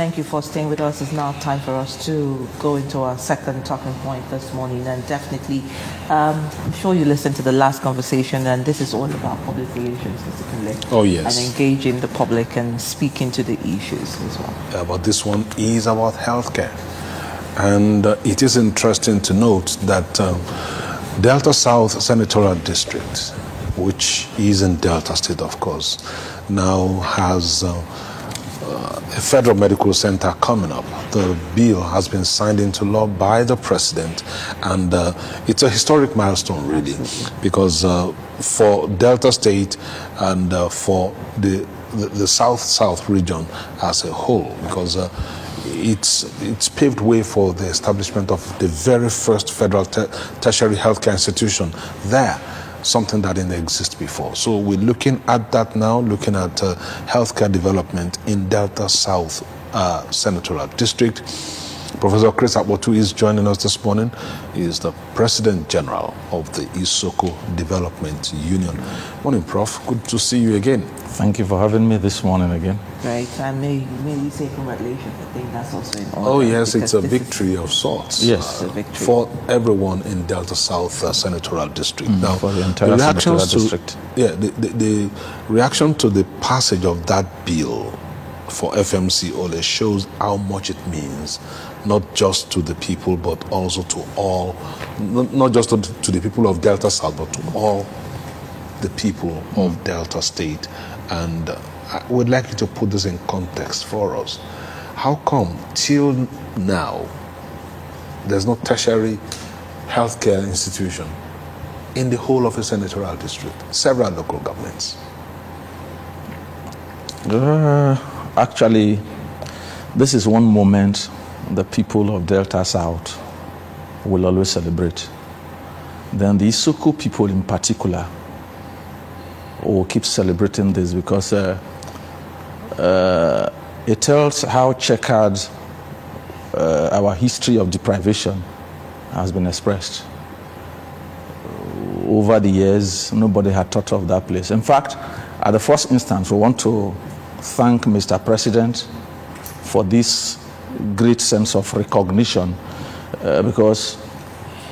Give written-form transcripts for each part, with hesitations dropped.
thank you for staying with us. It's now time for us to go into our second talking point this morning. And definitely, I'm sure you listened to the last conversation, and this is all about public relations, Mr. Oleh. Oh, yes. And engaging the public and speaking to the issues as well. But this one is about healthcare. And it is interesting to note that Delta South Senatorial District, which is in Delta State, of course, now has a federal medical center coming up. The bill has been signed into law by the president, and it's a historic milestone, really, because for Delta State and for the South region as a whole, because it's paved way for the establishment of the very first federal tertiary healthcare institution there, something that didn't exist before. So we're looking at that now, looking at healthcare development in Delta South Senatorial District. Professor Chris Akpotu is joining us this morning. He is the President General of the Isoko Development Union. Morning, Prof. Good to see you again. Thank you for having me this morning again. Right, and may we say congratulations. I think that's also in order. Oh yes, it's a victory of sorts. Yes, a victory for everyone in Delta South Senatorial District. Now, for the entire Senatorial District. The reaction to the passage of that bill for FMC Oleh shows how much it means, not just to the people, but also to all, not just to the people of Delta South, but to all the people of Delta State. And I would like you to put this in context for us. How come till now there's no tertiary healthcare institution in the whole of a senatorial district, several local governments? Actually, this is one moment the people of Delta South will always celebrate. Then the Isoko people in particular will keep celebrating this because it tells how checkered our history of deprivation has been expressed. Over the years, nobody had thought of that place. In fact, at the first instance, we want to thank Mr. President for this great sense of recognition because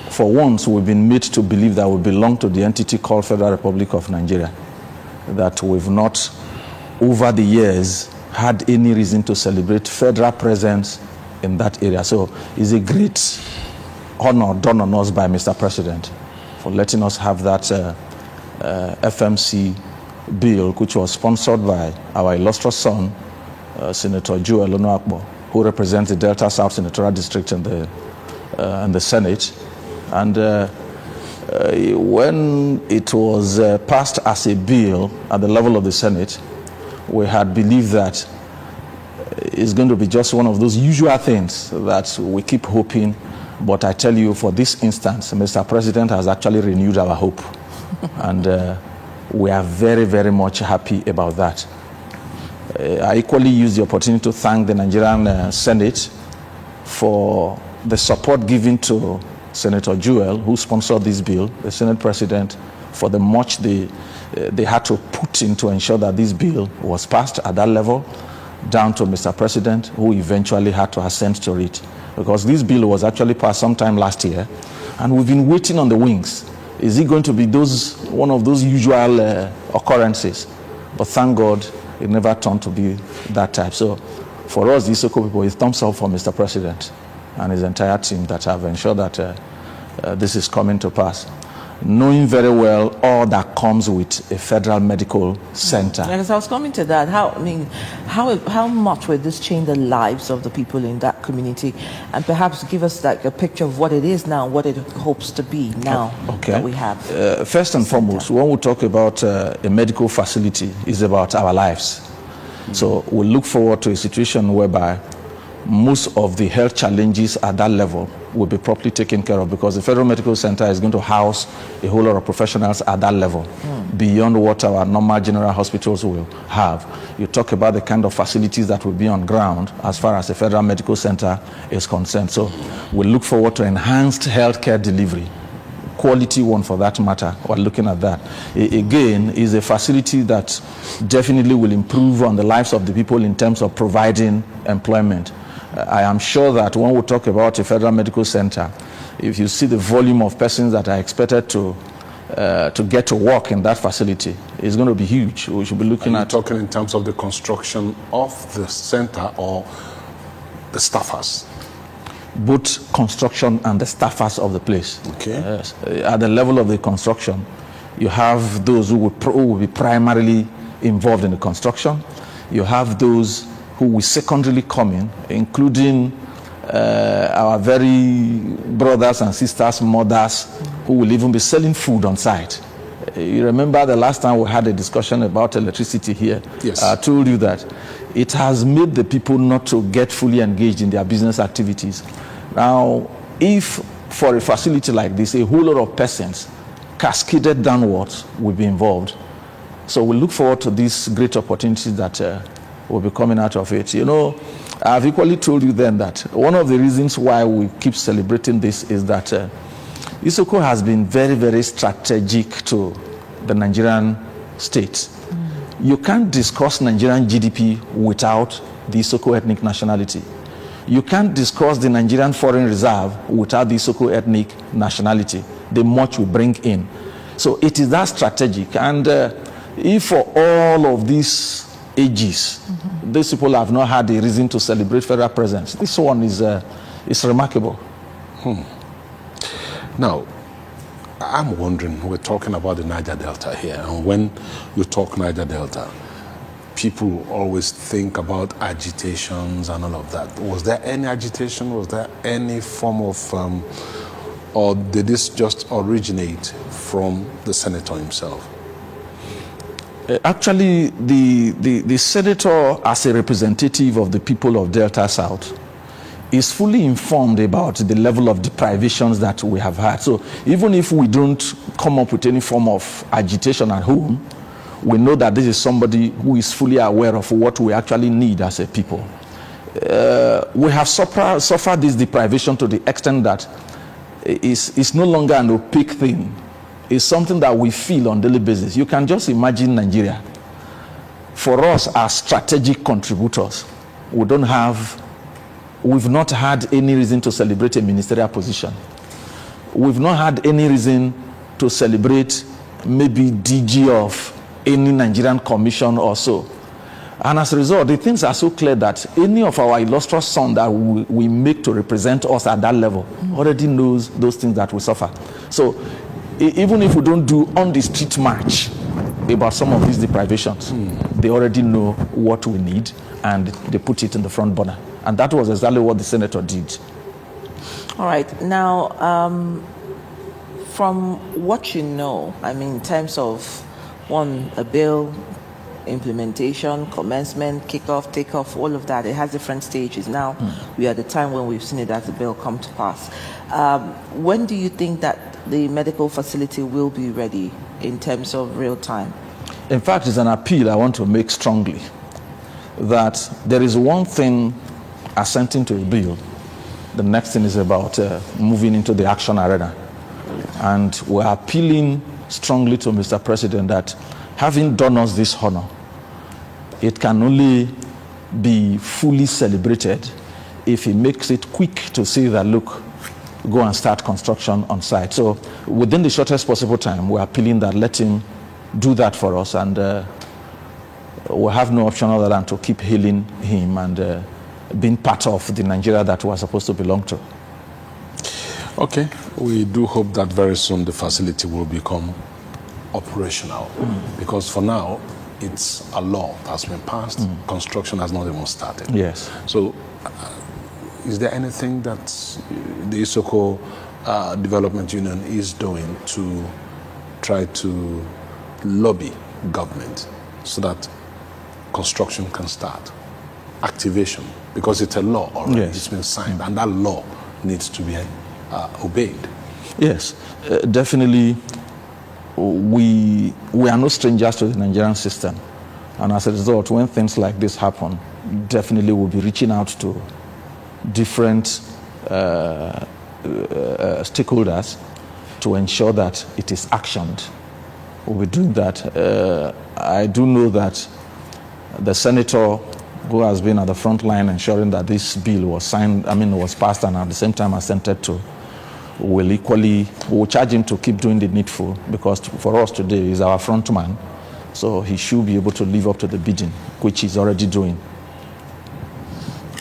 for once we've been made to believe that we belong to the entity called Federal Republic of Nigeria, that we've not over the years had any reason to celebrate federal presence in that area. So it's a great honor done on us by Mr. President for letting us have that FMC bill, which was sponsored by our illustrious son, Senator Joel-Onowakpo, who represents the Delta South Senatorial District in the Senate. And when it was passed as a bill at the level of the Senate, we had believed that it's going to be just one of those usual things that we keep hoping. But I tell you, for this instance, Mr. President has actually renewed our hope. And we are very, very much happy about that. I equally use the opportunity to thank the Nigerian Senate for the support given to Senator Joel, who sponsored this bill, the Senate President, for the much they had to put in to ensure that this bill was passed at that level, down to Mr. President, who eventually had to assent to it. Because this bill was actually passed sometime last year, and we've been waiting on the wings. Is it going to be one of those usual occurrences? But thank God, it never turned to be that type. So for us, the Isoko people, it's thumbs up for Mr. President and his entire team that have ensured that this is coming to pass, knowing very well all that comes with a federal medical center. Because I was coming to that, how much will this change the lives of the people in that community, and perhaps give us like a picture of what it is now, what it hopes to be now that we have. First and foremost, when we talk about a medical facility, it's about our lives. So we look forward to a situation whereby most of the health challenges at that level will be properly taken care of, because the Federal Medical Center is going to house a whole lot of professionals at that level, beyond what our normal general hospitals will have. You talk about the kind of facilities that will be on ground as far as the Federal Medical Center is concerned. So we look forward to enhanced healthcare delivery, quality one for that matter, or looking at that. Again, is a facility that definitely will improve on the lives of the people in terms of providing employment. I am sure that when we talk about a federal medical center, if you see the volume of persons that are expected to get to work in that facility, it's going to be huge. We should be looking at... talking in terms of the construction of the center or the staffers? Both construction and the staffers of the place. Okay. Yes. At the level of the construction, you have those who will be primarily involved in the construction. You have those who will secondarily come in, including our very brothers and sisters, mothers, who will even be selling food on site. You remember the last time we had a discussion about electricity here? Yes. I told you that it has made the people not to get fully engaged in their business activities. Now, if for a facility like this, a whole lot of persons cascaded downwards will be involved. So we look forward to these great opportunities that will be coming out of it. You know, I've equally told you then that one of the reasons why we keep celebrating this is that Isoko has been very, very strategic to the Nigerian state. You can't discuss Nigerian GDP without the Isoko ethnic nationality. You can't discuss the Nigerian foreign reserve without the Isoko ethnic nationality, the much we bring in. So it is that strategic. And if for all of these ages, these people have not had a reason to celebrate federal presence, this one is remarkable. Now, I'm wondering, we're talking about the Niger Delta here, and when you talk Niger Delta, people always think about agitations and all of that. Was there any agitation? Was there any form of, or did this just originate from the senator himself? Actually, the senator, as a representative of the people of Delta South, is fully informed about the level of deprivations that we have had. So even if we don't come up with any form of agitation at home, we know that this is somebody who is fully aware of what we actually need as a people. We have suffered this deprivation to the extent that it's no longer an opaque thing. It's something that we feel on a daily basis. You can just imagine Nigeria. For us as strategic contributors, we've not had any reason to celebrate a ministerial position. We've not had any reason to celebrate maybe DG of any Nigerian commission or so. And as a result, the things are so clear that any of our illustrious sons that we make to represent us at that level already knows those things that we suffer. So even if we don't do on the street march about some of these deprivations, they already know what we need and they put it in the front burner. And that was exactly what the senator did. All right. Now, from what you know, I mean, in terms of, one, a bill, implementation, commencement, kickoff, takeoff, all of that, it has different stages. Now, we are at the time when we've seen it as the bill come to pass. When do you think that the medical facility will be ready in terms of real time? In fact, it's an appeal I want to make strongly, that there is one thing assenting to a bill. The next thing is about moving into the action arena. And we're appealing strongly to Mr. President that having done us this honor, it can only be fully celebrated if he makes it quick to say that, look, go and start construction on site. So within the shortest possible time, we're appealing that let him do that for us, and we'll have no option other than to keep hailing him and being part of the Nigeria that we're supposed to belong to. Okay, we do hope that very soon the facility will become operational, because for now it's a law that's been passed. Construction has not even started. Yes. So is there anything that the Isoko Development Union is doing to try to lobby government so that construction can start? Activation, because it's a law already. Yes. It's been signed, and that law needs to be obeyed. Yes, definitely. We are no strangers to the Nigerian system, and as a result, when things like this happen, definitely we'll be reaching out to different stakeholders to ensure that it is actioned. We'll be doing that. I do know that the senator who has been at the front line ensuring that this bill was was passed and at the same time assented to, will charge him to keep doing the needful, because for us today he's our front man, so he should be able to live up to the bidding, which he's already doing.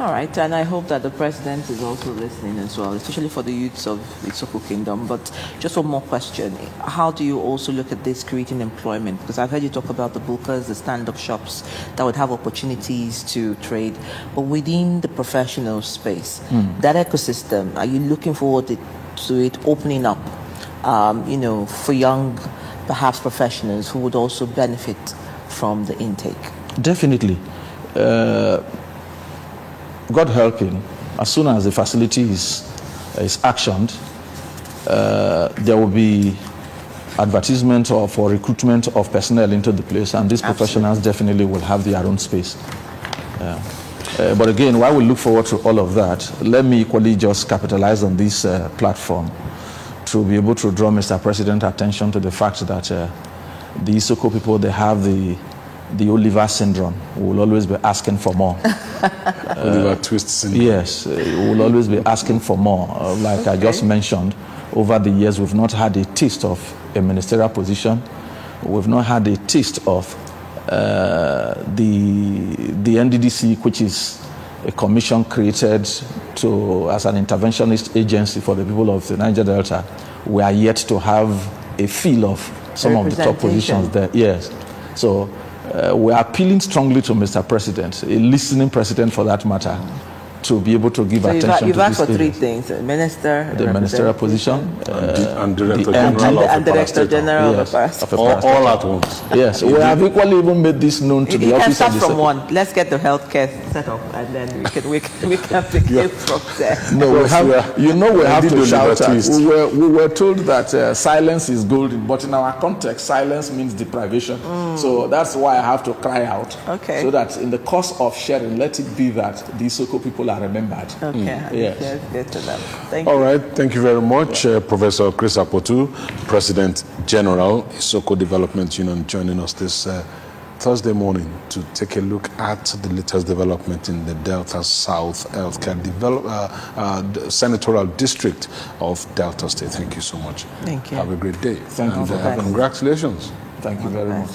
All right, and I hope that the president is also listening as well, especially for the youths of the Isoko Kingdom. But just one more question. How do you also look at this creating employment? Because I've heard you talk about the bookers, the stand-up shops that would have opportunities to trade. But within the professional space, that ecosystem, are you looking forward to it opening up, for young, perhaps professionals who would also benefit from the intake? Definitely. God helping, as soon as the facility is actioned, there will be advertisement for recruitment of personnel into the place, and these professionals definitely will have their own space. But again, while we look forward to all of that, let me equally just capitalize on this platform to be able to draw Mr. President's attention to the fact that the Isoko people, they have the Oliver syndrome. We will always be asking for more. Oliver Twist syndrome. Yes, we will always be asking for more. Like I just mentioned, over the years, we've not had a taste of a ministerial position. We've not had a taste of the NDDC, which is a commission created as an interventionist agency for the people of the Niger Delta. We are yet to have a feel of some of the top positions there. Yes. So we are appealing strongly to Mr. President, a listening president for that matter, to be able to give attention to this. You've asked for three things: the ministerial position, and Director General of the all at once. Yes, we have equally even made this known to the office of the from one. Let's get the healthcare set up, and then we can pick it from there. No, we have to shout out. We were told that silence is golden, but in our context, silence means deprivation. So that's why I have to cry out. Okay. So that in the course of sharing, let it be that the Isoko people are remembered. Okay. Yes. Let's get to them. Thank you. All right. Thank you very much, Professor Chris Apotu, President General, Isoko Development Union, joining us this Thursday morning to take a look at the latest development in the Delta South Healthcare Senatorial District of Delta State. Thank you so much. Thank you. Have a great day. Thank you. Congratulations. Thank you very much.